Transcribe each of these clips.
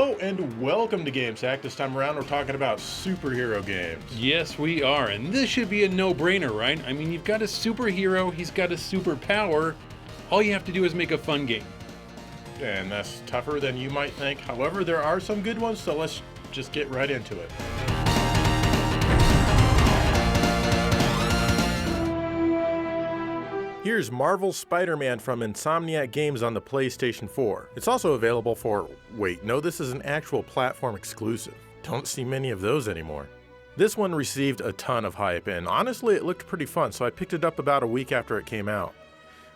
Hello and welcome to Games Hack. This time around we're talking about superhero games. Yes, we are, and this should be a no-brainer, right? I mean, you've got a superhero, he's got a superpower. All you have to do is make a fun game. And that's tougher than you might think. However, there are some good ones, so let's just get right into it. Here's Marvel's SpiderMan from Insomniac Games on the PlayStation 4. It's also available for, wait, no, this is an actual platform exclusive. Don't see many of those anymore. This one received a ton of hype, and honestly it looked pretty fun, so I picked it up about a week after it came out.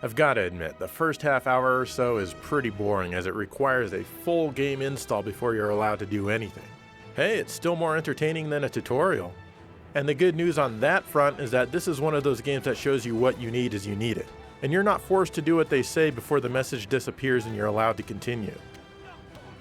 I've got to admit, the first half hour or so is pretty boring as it requires a full game install before you're allowed to do anything. Hey, it's still more entertaining than a tutorial. And the good news on that front is that this is one of those games that shows you what you need as you need it. And you're not forced to do what they say before the message disappears and you're allowed to continue.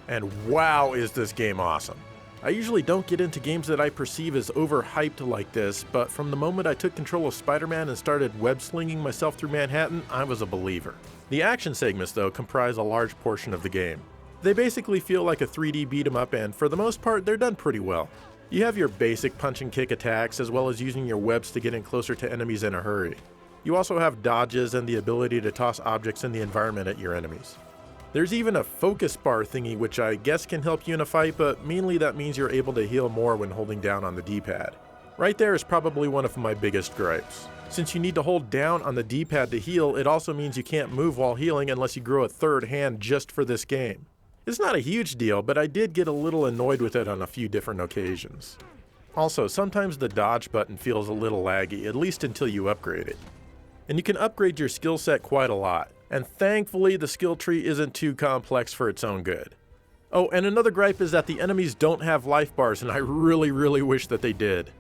And wow, is this game awesome. I usually don't get into games that I perceive as overhyped like this, but from the moment I took control of Spider-Man and started web-slinging myself through Manhattan, I was a believer. The action segments, though, comprise a large portion of the game. They basically feel like a 3D beat-em-up, and for the most part, they're done pretty well. You have your basic punch and kick attacks, as well as using your webs to get in closer to enemies in a hurry. You also have dodges and the ability to toss objects in the environment at your enemies. There's even a focus bar thingy which I guess can help you in a fight, but mainly that means you're able to heal more when holding down on the D-pad. Right there is probably one of my biggest gripes. Since you need to hold down on the D-pad to heal, it also means you can't move while healing unless you grow a third hand just for this game. It's not a huge deal, but I did get a little annoyed with it on a few different occasions. Also, sometimes the dodge button feels a little laggy, at least until you upgrade it. And you can upgrade your skill set quite a lot, and thankfully the skill tree isn't too complex for its own good. Oh, and another gripe is that the enemies don't have life bars, and I really wish that they did.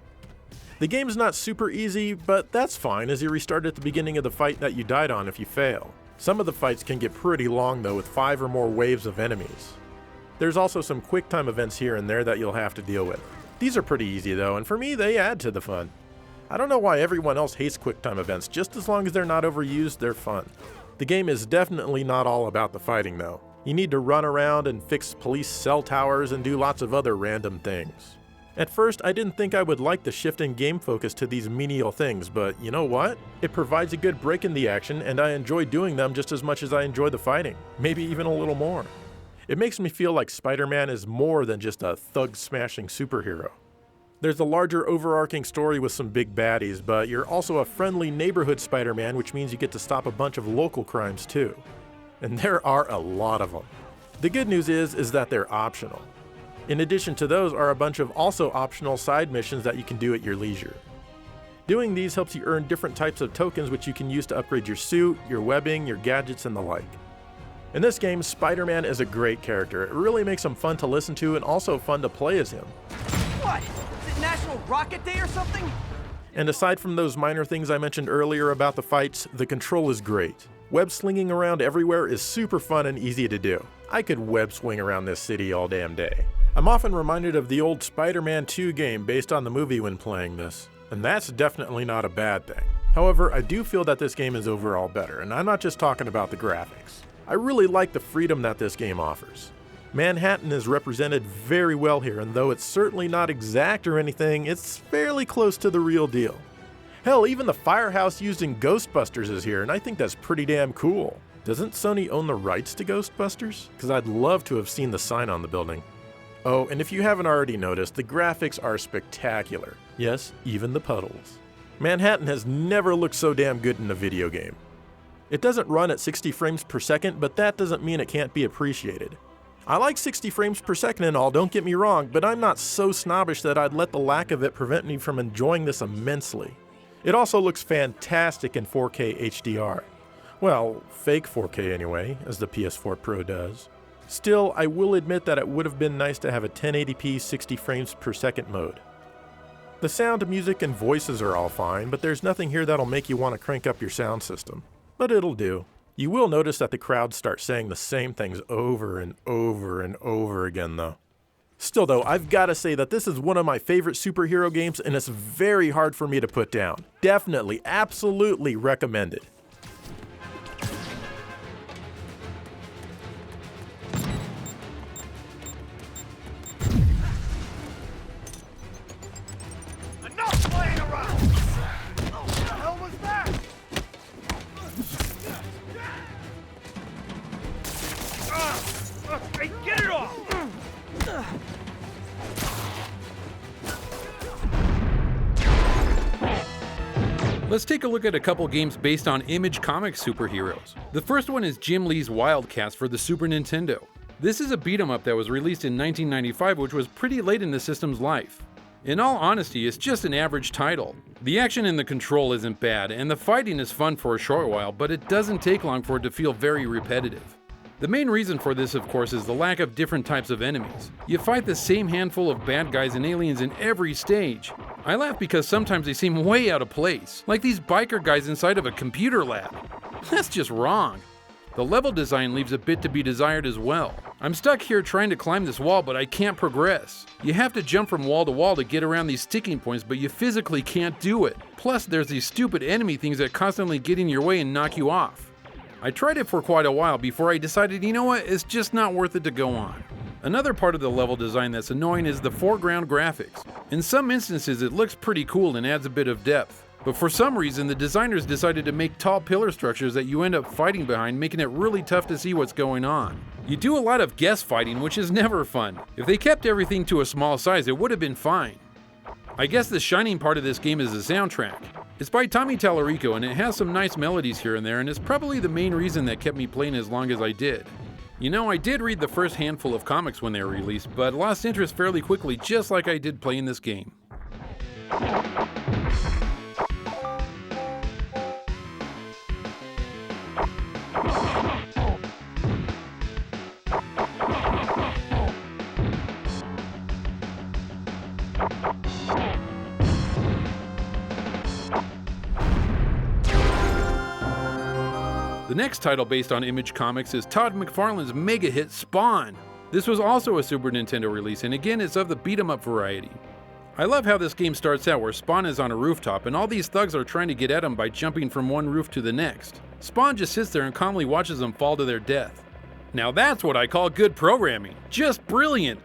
The game's not super easy, but that's fine as you restart at the beginning of the fight that you died on if you fail. Some of the fights can get pretty long though, with 5 or more waves of enemies. There's also some quick time events here and there that you'll have to deal with. These are pretty easy though, and for me they add to the fun. I don't know why everyone else hates quick time events, just as long as they're not overused, they're fun. The game is definitely not all about the fighting though. You need to run around and fix police cell towers and do lots of other random things. At first, I didn't think I would like the shift in game focus to these menial things, but you know what? It provides a good break in the action, and I enjoy doing them just as much as I enjoy the fighting, maybe even a little more. It makes me feel like Spider-Man is more than just a thug-smashing superhero. There's a larger overarching story with some big baddies, but you're also a friendly neighborhood Spider-Man, which means you get to stop a bunch of local crimes too. And there are a lot of them. The good news is that they're optional. In addition to those are a bunch of also optional side missions that you can do at your leisure. Doing these helps you earn different types of tokens which you can use to upgrade your suit, your webbing, your gadgets, and the like. In this game, Spider-Man is a great character. It really makes him fun to listen to and also fun to play as him. What? Is it National Rocket Day or something? And aside from those minor things I mentioned earlier about the fights, the control is great. Web slinging around everywhere is super fun and easy to do. I could web swing around this city all damn day. I'm often reminded of the old Spider-Man 2 game based on the movie when playing this, and that's definitely not a bad thing. However, I do feel that this game is overall better, and I'm not just talking about the graphics. I really like the freedom that this game offers. Manhattan is represented very well here, and though it's certainly not exact or anything, it's fairly close to the real deal. Hell, even the firehouse used in Ghostbusters is here, and I think that's pretty damn cool. Doesn't Sony own the rights to Ghostbusters? Because I'd love to have seen the sign on the building. Oh, and if you haven't already noticed, the graphics are spectacular. Yes, even the puddles. Manhattan has never looked so damn good in a video game. It doesn't run at 60 frames per second, but that doesn't mean it can't be appreciated. I like 60 frames per second and all, don't get me wrong, but I'm not so snobbish that I'd let the lack of it prevent me from enjoying this immensely. It also looks fantastic in 4K HDR. Well, fake 4K anyway, as the PS4 Pro does. Still, I will admit that it would have been nice to have a 1080p 60 frames per second mode. The sound, music, and voices are all fine, but there's nothing here that'll make you want to crank up your sound system. But it'll do. You will notice that the crowd start saying the same things over and over and over again though. Still though, I've got to say that this is one of my favorite superhero games and it's very hard for me to put down. Definitely, absolutely recommended. Let's take a look at a couple games based on Image Comics superheroes. The first one is Jim Lee's Wildcats for the Super Nintendo. This is a beat-em-up that was released in 1995, which was pretty late in the system's life. In all honesty, it's just an average title. The action and the control isn't bad, and the fighting is fun for a short while, but it doesn't take long for it to feel very repetitive. The main reason for this, of course, is the lack of different types of enemies. You fight the same handful of bad guys and aliens in every stage. I laugh because sometimes they seem way out of place, like these biker guys inside of a computer lab. That's just wrong. The level design leaves a bit to be desired as well. I'm stuck here trying to climb this wall, but I can't progress. You have to jump from wall to wall to get around these sticking points, but you physically can't do it. Plus, there's these stupid enemy things that constantly get in your way and knock you off. I tried it for quite a while before I decided, you know what, it's just not worth it to go on. Another part of the level design that's annoying is the foreground graphics. In some instances, it looks pretty cool and adds a bit of depth. But for some reason, the designers decided to make tall pillar structures that you end up fighting behind, making it really tough to see what's going on. You do a lot of guess fighting, which is never fun. If they kept everything to a small size, it would have been fine. I guess the shining part of this game is the soundtrack. It's by Tommy Tallarico, and it has some nice melodies here and there, and it's probably the main reason that kept me playing as long as I did. You know, I did read the first handful of comics when they were released, but lost interest fairly quickly, just like I did playing this game. The next title based on Image Comics is Todd McFarlane's mega hit Spawn. This was also a Super Nintendo release, and again it's of the beat-em-up variety. I love how this game starts out where Spawn is on a rooftop and all these thugs are trying to get at him by jumping from one roof to the next. Spawn just sits there and calmly watches them fall to their death. Now that's what I call good programming. Just brilliant!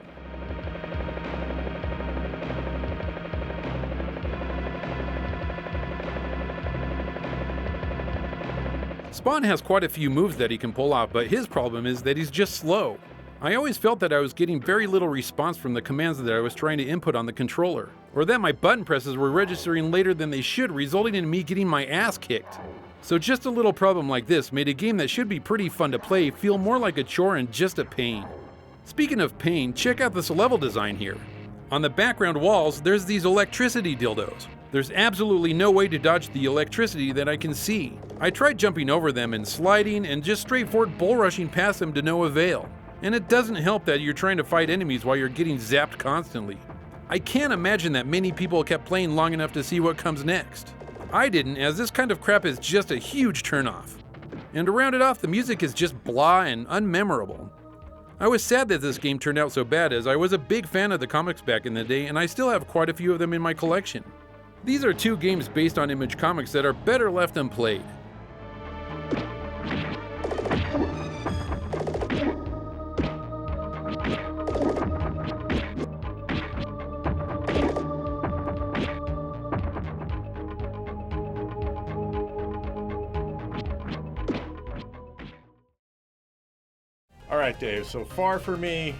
Spawn has quite a few moves that he can pull off, but his problem is that he's just slow. I always felt that I was getting very little response from the commands that I was trying to input on the controller, or that my button presses were registering later than they should, resulting in me getting my ass kicked. So just a little problem like this made a game that should be pretty fun to play feel more like a chore and just a pain. Speaking of pain, check out this level design here. On the background walls, there's these electricity dildos. There's absolutely no way to dodge the electricity that I can see. I tried jumping over them and sliding and just straightforward bull rushing past them to no avail. And it doesn't help that you're trying to fight enemies while you're getting zapped constantly. I can't imagine that many people kept playing long enough to see what comes next. I didn't, as this kind of crap is just a huge turnoff. And to round it off, the music is just blah and unmemorable. I was sad that this game turned out so bad, as I was a big fan of the comics back in the day and I still have quite a few of them in my collection. These are two games based on Image Comics that are better left unplayed. All right, Dave, so far for me,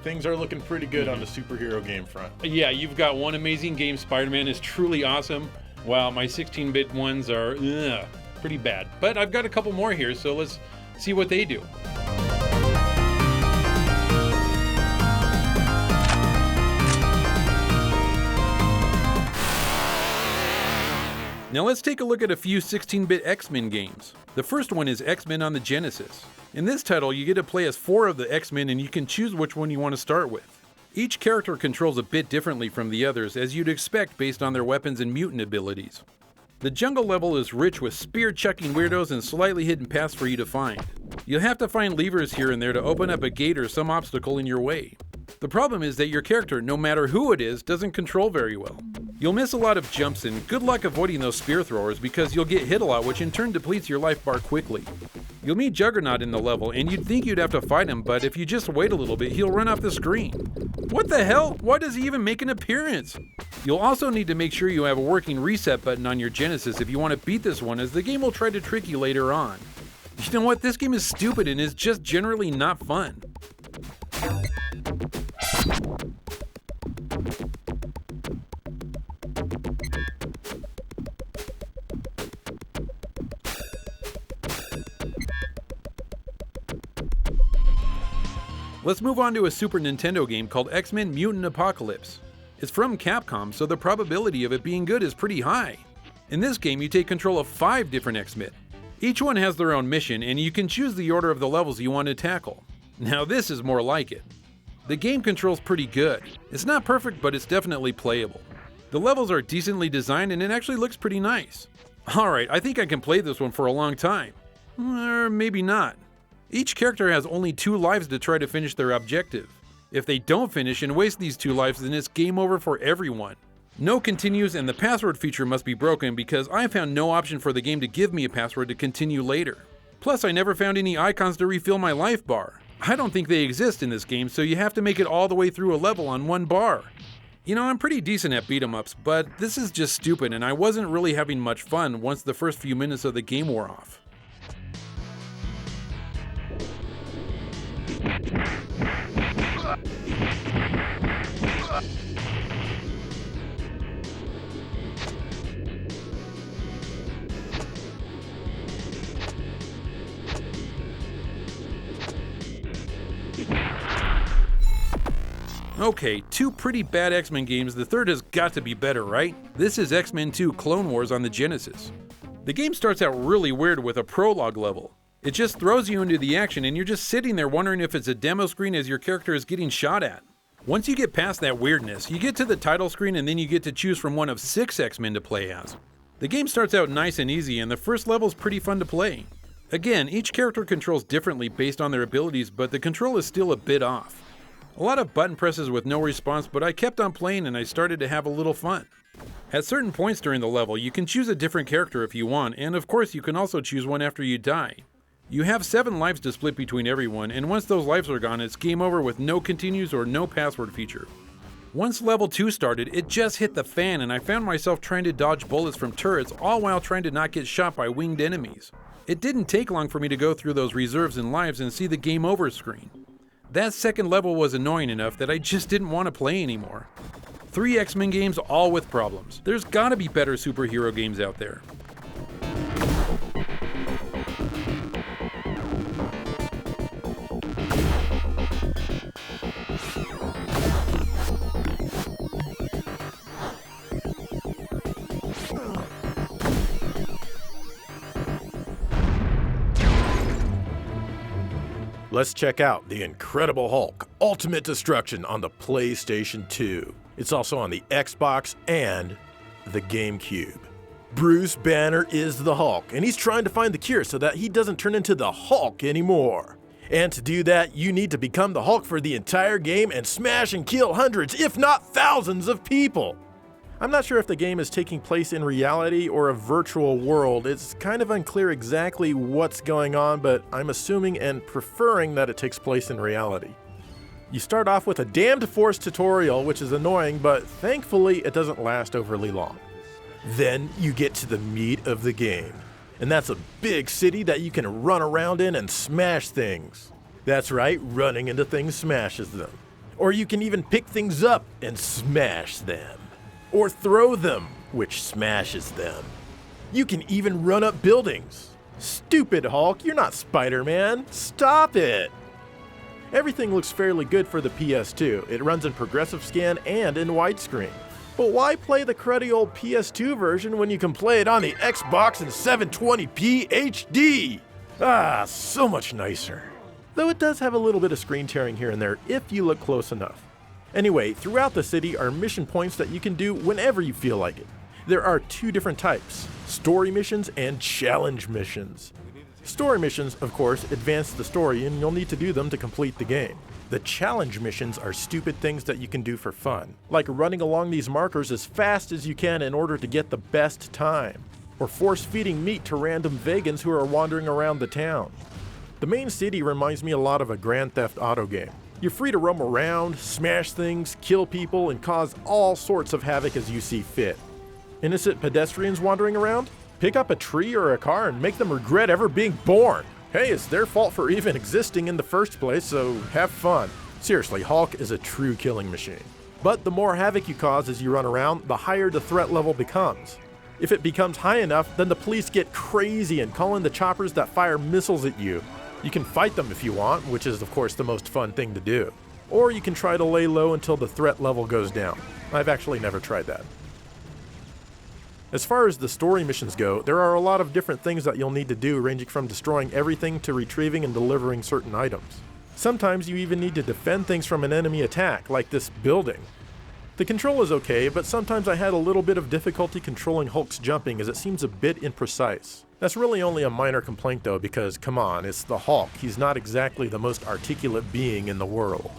things are looking pretty good on the superhero game front. Yeah, you've got one amazing game. SpiderMan is truly awesome, while my 16-bit ones are pretty bad. But I've got a couple more here, so let's see what they do. Now let's take a look at a few 16-bit XMen games. The first one is XMen on the Genesis. In this title, you get to play as 4 of the X-Men and you can choose which one you want to start with. Each character controls a bit differently from the others, as you'd expect based on their weapons and mutant abilities. The jungle level is rich with spear-chucking weirdos and slightly hidden paths for you to find. You'll have to find levers here and there to open up a gate or some obstacle in your way. The problem is that your character, no matter who it is, doesn't control very well. You'll miss a lot of jumps and good luck avoiding those spear throwers because you'll get hit a lot, which in turn depletes your life bar quickly. You'll meet Juggernaut in the level and you'd think you'd have to fight him, but if you just wait a little bit, he'll run off the screen. What the hell? Why does he even make an appearance? You'll also need to make sure you have a working reset button on your Genesis if you want to beat this one, as the game will try to trick you later on. You know what? This game is stupid and is just generally not fun. Let's move on to a Super Nintendo game called XMen Mutant Apocalypse. It's from Capcom, so the probability of it being good is pretty high. In this game, you take control of 5 different XMen. Each one has their own mission, and you can choose the order of the levels you want to tackle. Now this is more like it. The game controls pretty good. It's not perfect, but it's definitely playable. The levels are decently designed, and it actually looks pretty nice. Alright, I think I can play this one for a long time. Or maybe not. Each character has only 2 lives to try to finish their objective. If they don't finish and waste these 2 lives, then it's game over for everyone. No continues, and the password feature must be broken because I found no option for the game to give me a password to continue later. Plus, I never found any icons to refill my life bar. I don't think they exist in this game, so you have to make it all the way through a level on 1 bar. You know, I'm pretty decent at beat-em-ups, but this is just stupid, and I wasn't really having much fun once the first few minutes of the game wore off. Okay, 2 pretty bad X-Men games, the third has got to be better, right? This is X-Men 2 Clone Wars on the Genesis. The game starts out really weird with a prologue level. It just throws you into the action and you're just sitting there wondering if it's a demo screen as your character is getting shot at. Once you get past that weirdness, you get to the title screen and then you get to choose from one of 6 X-Men to play as. The game starts out nice and easy and the first level is pretty fun to play. Again, each character controls differently based on their abilities, but the control is still a bit off. A lot of button presses with no response, but I kept on playing and I started to have a little fun. At certain points during the level, you can choose a different character if you want, and of course you can also choose one after you die. You have 7 lives to split between everyone, and once those lives are gone, it's game over with no continues or no password feature. Once level 2 started, it just hit the fan and I found myself trying to dodge bullets from turrets, all while trying to not get shot by winged enemies. It didn't take long for me to go through those reserves and lives and see the game over screen. That second level was annoying enough that I just didn't want to play anymore. 3 X-Men games, all with problems. There's gotta be better superhero games out there. Let's check out The Incredible Hulk Ultimate Destruction on the PlayStation 2. It's also on the Xbox and the GameCube. Bruce Banner is the Hulk, and he's trying to find the cure so that he doesn't turn into the Hulk anymore. And to do that, you need to become the Hulk for the entire game and smash and kill hundreds, if not thousands of people. I'm not sure if the game is taking place in reality or a virtual world. It's kind of unclear exactly what's going on, but I'm assuming and preferring that it takes place in reality. You start off with a damned force tutorial, which is annoying, but thankfully it doesn't last overly long. Then you get to the meat of the game, and that's a big city that you can run around in and smash things. That's right, running into things smashes them. Or you can even pick things up and smash them. Or throw them, which smashes them. You can even run up buildings. Stupid Hulk, you're not Spider-Man. Stop it! Everything looks fairly good for the PS2. It runs in progressive scan and in widescreen. But why play the cruddy old PS2 version when you can play it on the Xbox in 720p HD? Ah, so much nicer. Though it does have a little bit of screen tearing here and there if you look close enough. Anyway, throughout the city are mission points that you can do whenever you feel like it. There are 2 different types, story missions and challenge missions. Story missions, of course, advance the story and you'll need to do them to complete the game. The challenge missions are stupid things that you can do for fun, like running along these markers as fast as you can in order to get the best time, or force-feeding meat to random vegans who are wandering around the town. The main city reminds me a lot of a Grand Theft Auto game. You're free to roam around, smash things, kill people, and cause all sorts of havoc as you see fit. Innocent pedestrians wandering around? Pick up a tree or a car and make them regret ever being born. Hey, it's their fault for even existing in the first place, so have fun. Seriously, Hulk is a true killing machine. But the more havoc you cause as you run around, the higher the threat level becomes. If it becomes high enough, then the police get crazy and call in the choppers that fire missiles at you. You can fight them if you want, which is of course the most fun thing to do. Or you can try to lay low until the threat level goes down. I've actually never tried that. As far as the story missions go, there are a lot of different things that you'll need to do, ranging from destroying everything to retrieving and delivering certain items. Sometimes you even need to defend things from an enemy attack, like this building. The control is okay, but sometimes I had a little bit of difficulty controlling Hulk's jumping as it seems a bit imprecise. That's really only a minor complaint though, because come on, it's the Hulk. He's not exactly the most articulate being in the world.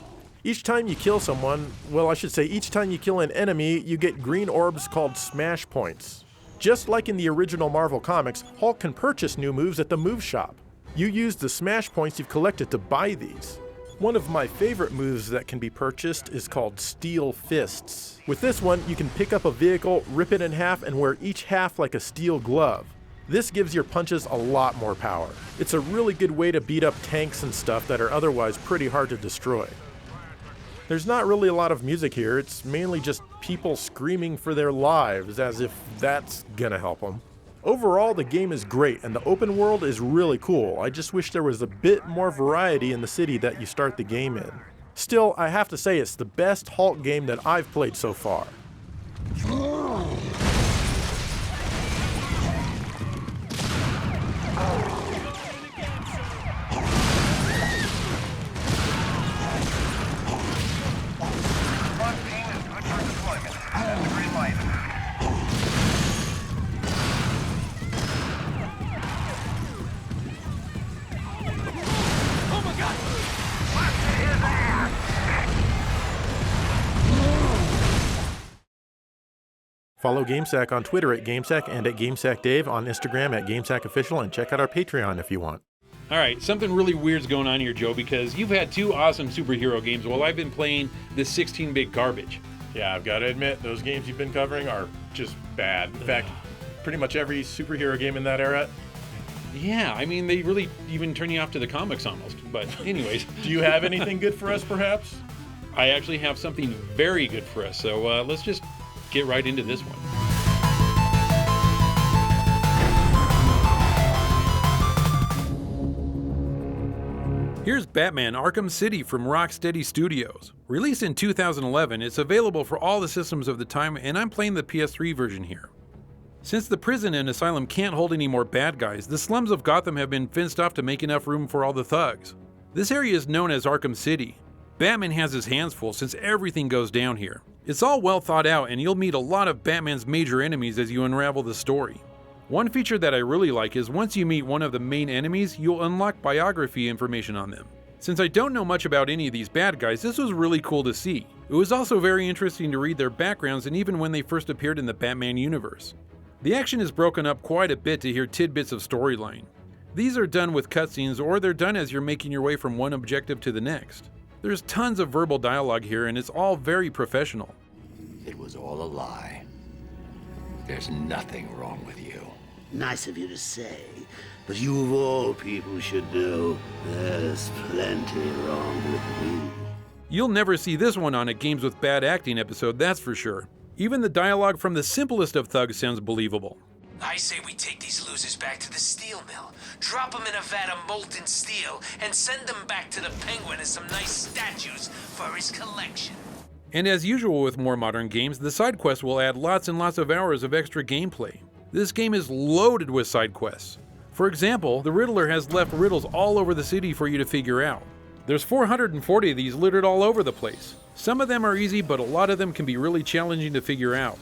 Each time you kill someone, well, I should say each time you kill an enemy, you get green orbs called smash points. Just like in the original Marvel Comics, Hulk can purchase new moves at the move shop. You use the smash points you've collected to buy these. One of my favorite moves that can be purchased is called Steel Fists. With this one, you can pick up a vehicle, rip it in half, and wear each half like a steel glove. This gives your punches a lot more power. It's a really good way to beat up tanks and stuff that are otherwise pretty hard to destroy. There's not really a lot of music here, it's mainly just people screaming for their lives, as if that's gonna help them. Overall, the game is great, and the open world is really cool. I just wish there was a bit more variety in the city that you start the game in. Still, I have to say it's the best Hulk game that I've played so far. Follow GameSack on Twitter at GameSack and at GameSackDave, on Instagram at GameSackOfficial, and check out our Patreon if you want. Alright, something really weird's going on here, Joe, because you've had two awesome superhero games while I've been playing this 16-bit garbage. Yeah, I've got to admit, those games you've been covering are just bad. In fact, pretty much every superhero game in that era. Yeah, I mean, they really even turn you off to the comics almost. But anyways. Do you have anything good for us, perhaps? I actually have something very good for us, so let's just get right into this one. Here's Batman Arkham City from Rocksteady Studios. Released in 2011, it's available for all the systems of the time, and I'm playing the PS3 version here. Since the prison and asylum can't hold any more bad guys, the slums of Gotham have been fenced off to make enough room for all the thugs. This area is known as Arkham City. Batman has his hands full since everything goes down here. It's all well thought out, and you'll meet a lot of Batman's major enemies as you unravel the story. One feature that I really like is once you meet one of the main enemies, you'll unlock biography information on them. Since I don't know much about any of these bad guys, this was really cool to see. It was also very interesting to read their backgrounds and even when they first appeared in the Batman universe. The action is broken up quite a bit to hear tidbits of storyline. These are done with cutscenes, or they're done as you're making your way from one objective to the next. There's tons of verbal dialogue here, and it's all very professional. It was all a lie. There's nothing wrong with you. Nice of you to say, but you of all people should know there's plenty wrong with me. You'll never see this one on a Games with Bad Acting episode, that's for sure. Even the dialogue from the simplest of thugs sounds believable. I say we take these losers back to the steel mill, drop them in a vat of molten steel, and send them back to the Penguin as some nice statues for his collection. And as usual with more modern games, the side quests will add lots and lots of hours of extra gameplay. This game is loaded with side quests. For example, the Riddler has left riddles all over the city for you to figure out. There's 440 of these littered all over the place. Some of them are easy, but a lot of them can be really challenging to figure out.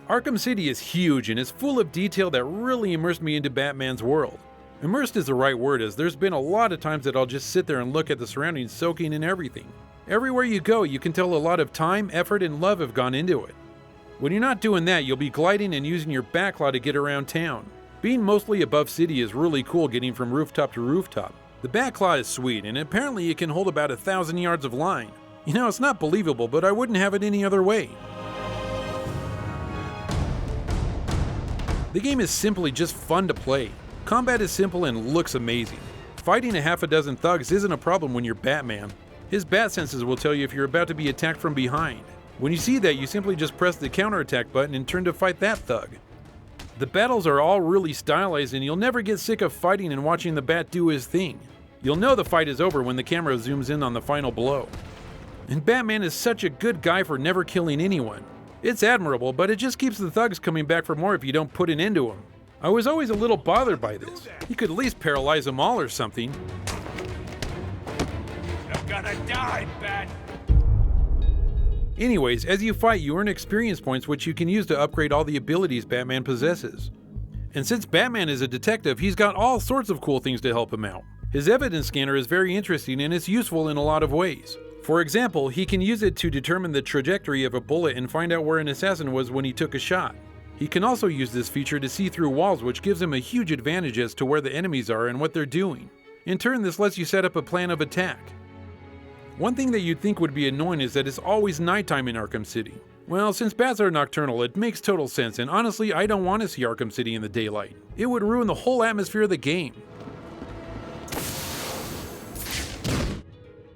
Arkham City is huge and it's full of detail that really immersed me into Batman's world. Immersed is the right word, as there's been a lot of times that I'll just sit there and look at the surroundings, soaking in everything. Everywhere you go, you can tell a lot of time, effort, and love have gone into it. When you're not doing that, you'll be gliding and using your backlaw to get around town. Being mostly above city is really cool, getting from rooftop to rooftop. The backlaw is sweet, and apparently it can hold about 1,000 yards of line. You know, it's not believable, but I wouldn't have it any other way. The game is simply just fun to play. Combat is simple and looks amazing. Fighting a half a dozen thugs isn't a problem when you're Batman. His bat senses will tell you if you're about to be attacked from behind. When you see that, you simply just press the counterattack button and turn to fight that thug. The battles are all really stylized, and you'll never get sick of fighting and watching the bat do his thing. You'll know the fight is over when the camera zooms in on the final blow. And Batman is such a good guy for never killing anyone. It's admirable, but it just keeps the thugs coming back for more if you don't put an end to them. I was always a little bothered by this. He could at least paralyze them all or something. You're gonna die, Bat! Anyways, as you fight, you earn experience points which you can use to upgrade all the abilities Batman possesses. And since Batman is a detective, he's got all sorts of cool things to help him out. His evidence scanner is very interesting and it's useful in a lot of ways. For example, he can use it to determine the trajectory of a bullet and find out where an assassin was when he took a shot. He can also use this feature to see through walls, which gives him a huge advantage as to where the enemies are and what they're doing. In turn, this lets you set up a plan of attack. One thing that you'd think would be annoying is that it's always nighttime in Arkham City. Well, since bats are nocturnal, it makes total sense, and honestly, I don't want to see Arkham City in the daylight. It would ruin the whole atmosphere of the game.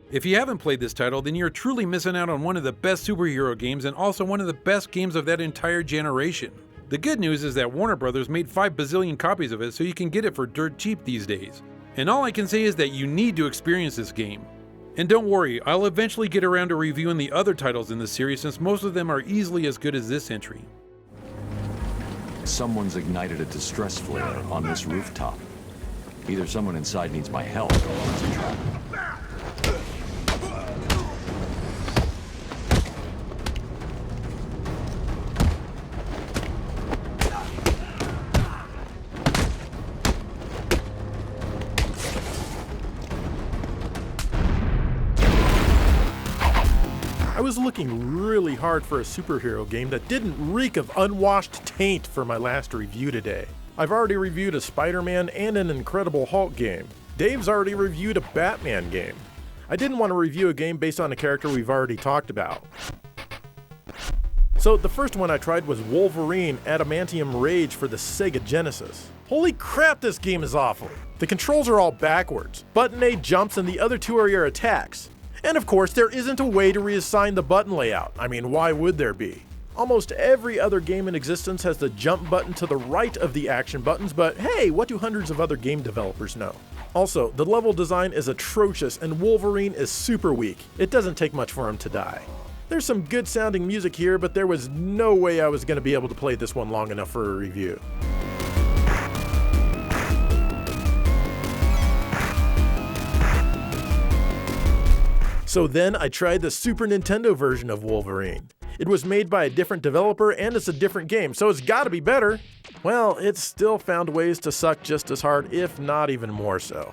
If you haven't played this title, then you're truly missing out on one of the best superhero games and also one of the best games of that entire generation. The good news is that Warner Brothers made 5 bazillion copies of it, so you can get it for dirt cheap these days. And all I can say is that you need to experience this game. And don't worry, I'll eventually get around to reviewing the other titles in the series since most of them are easily as good as this entry. Someone's ignited a distress flare on this rooftop. Either someone inside needs my help or it's a trap. I was looking really hard for a superhero game that didn't reek of unwashed taint for my last review today. I've already reviewed a SpiderMan and an Incredible Hulk game. Dave's already reviewed a Batman game. I didn't want to review a game based on a character we've already talked about. So the first one I tried was Wolverine Adamantium Rage for the Sega Genesis. Holy crap, this game is awful! The controls are all backwards. Button A jumps and the other 2 are your attacks. And of course, there isn't a way to reassign the button layout. I mean, why would there be? Almost every other game in existence has the jump button to the right of the action buttons, but hey, what do hundreds of other game developers know? Also, the level design is atrocious and Wolverine is super weak. It doesn't take much for him to die. There's some good sounding music here, but there was no way I was going to be able to play this one long enough for a review. So then I tried the Super Nintendo version of Wolverine. It was made by a different developer and it's a different game, so it's gotta be better. Well, it still found ways to suck just as hard, if not even more so.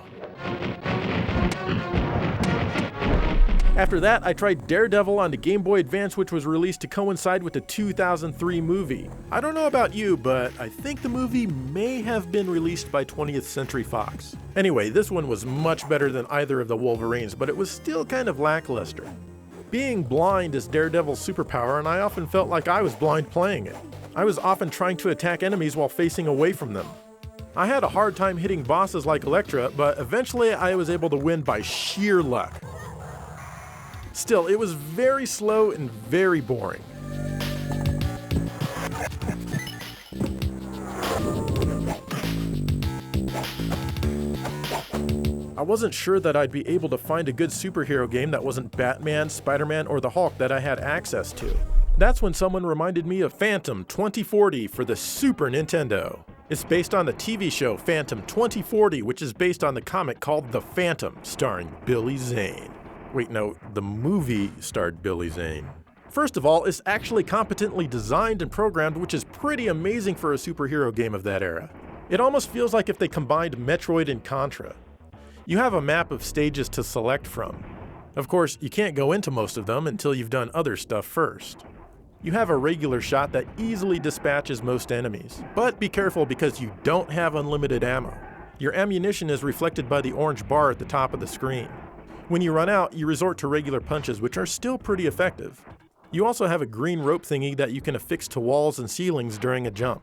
After that, I tried Daredevil on the Game Boy Advance, which was released to coincide with the 2003 movie. I don't know about you, but I think the movie may have been released by 20th Century Fox. Anyway, this one was much better than either of the Wolverines, but it was still kind of lackluster. Being blind is Daredevil's superpower, and I often felt like I was blind playing it. I was often trying to attack enemies while facing away from them. I had a hard time hitting bosses like Elektra, but eventually I was able to win by sheer luck. Still, it was very slow and very boring. I wasn't sure that I'd be able to find a good superhero game that wasn't Batman, Spider-Man, or the Hulk that I had access to. That's when someone reminded me of Phantom 2040 for the Super Nintendo. It's based on the TV show Phantom 2040, which is based on the comic called The Phantom, starring Billy Zane. Wait, no, the movie starred Billy Zane. First of all, it's actually competently designed and programmed, which is pretty amazing for a superhero game of that era. It almost feels like if they combined Metroid and Contra. You have a map of stages to select from. Of course, you can't go into most of them until you've done other stuff first. You have a regular shot that easily dispatches most enemies, but be careful because you don't have unlimited ammo. Your ammunition is reflected by the orange bar at the top of the screen. When you run out, you resort to regular punches, which are still pretty effective. You also have a green rope thingy that you can affix to walls and ceilings during a jump.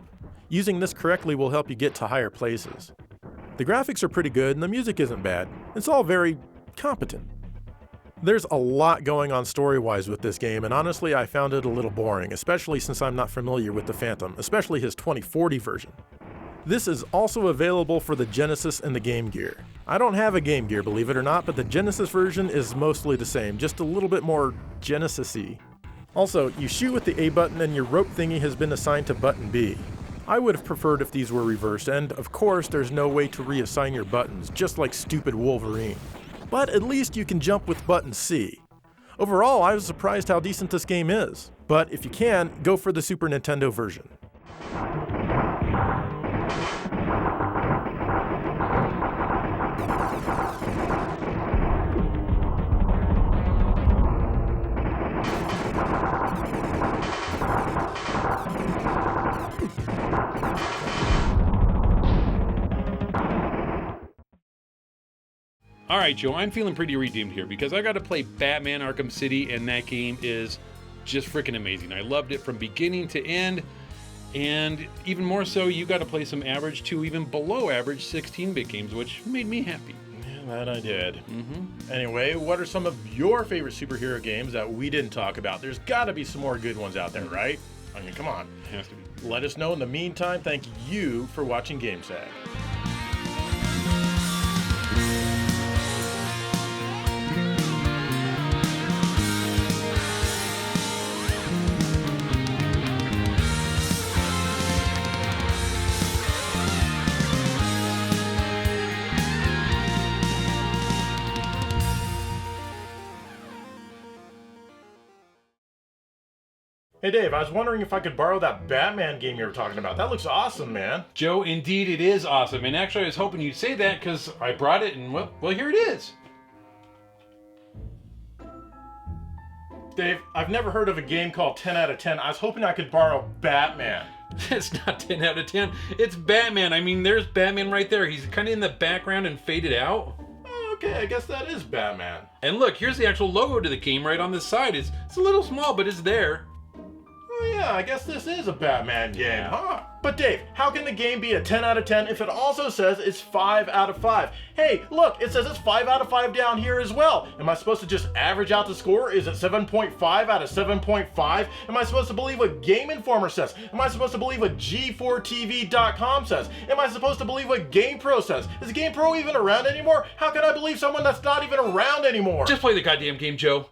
Using this correctly will help you get to higher places. The graphics are pretty good and the music isn't bad. It's all very competent. There's a lot going on story-wise with this game, and honestly I found it a little boring, especially since I'm not familiar with the Phantom, especially his 2040 version. This is also available for the Genesis and the Game Gear. I don't have a Game Gear, believe it or not, but the Genesis version is mostly the same, just a little bit more Genesis-y. Also, you shoot with the A button and your rope thingy has been assigned to button B. I would have preferred if these were reversed, and of course there's no way to reassign your buttons, just like stupid Wolverine. But at least you can jump with button C. Overall, I was surprised how decent this game is. But if you can, go for the Super Nintendo version. Alright, Joe, I'm feeling pretty redeemed here because I got to play Batman Arkham City, and that game is just freaking amazing. I loved it from beginning to end, and even more so, you got to play some average to even below average 16-bit games, which made me happy. Yeah, that I did. Anyway, what are some of your favorite superhero games that we didn't talk about? There's got to be some more good ones out there, right? I mean, come on. Has to be. Let us know. In the meantime, thank you for watching GameSag. Hey Dave, I was wondering if I could borrow that Batman game you were talking about. That looks awesome, man. Joe, indeed it is awesome. And actually I was hoping you'd say that because I brought it and well, here it is. Dave, I've never heard of a game called 10 out of 10. I was hoping I could borrow Batman. It's not 10 out of 10. It's Batman. I mean, there's Batman right there. He's kind of in the background and faded out. Okay, I guess that is Batman. And look, here's the actual logo to the game right on the side. It's a little small, but it's there. Oh yeah, I guess this is a Batman game, huh? But Dave, how can the game be a 10 out of 10 if it also says it's 5 out of 5? Hey, look, it says it's 5 out of 5 down here as well. Am I supposed to just average out the score? Is it 7.5 out of 7.5? Am I supposed to believe what Game Informer says? Am I supposed to believe what G4TV.com says? Am I supposed to believe what GamePro says? Is GamePro even around anymore? How can I believe someone that's not even around anymore? Just play the goddamn game, Joe.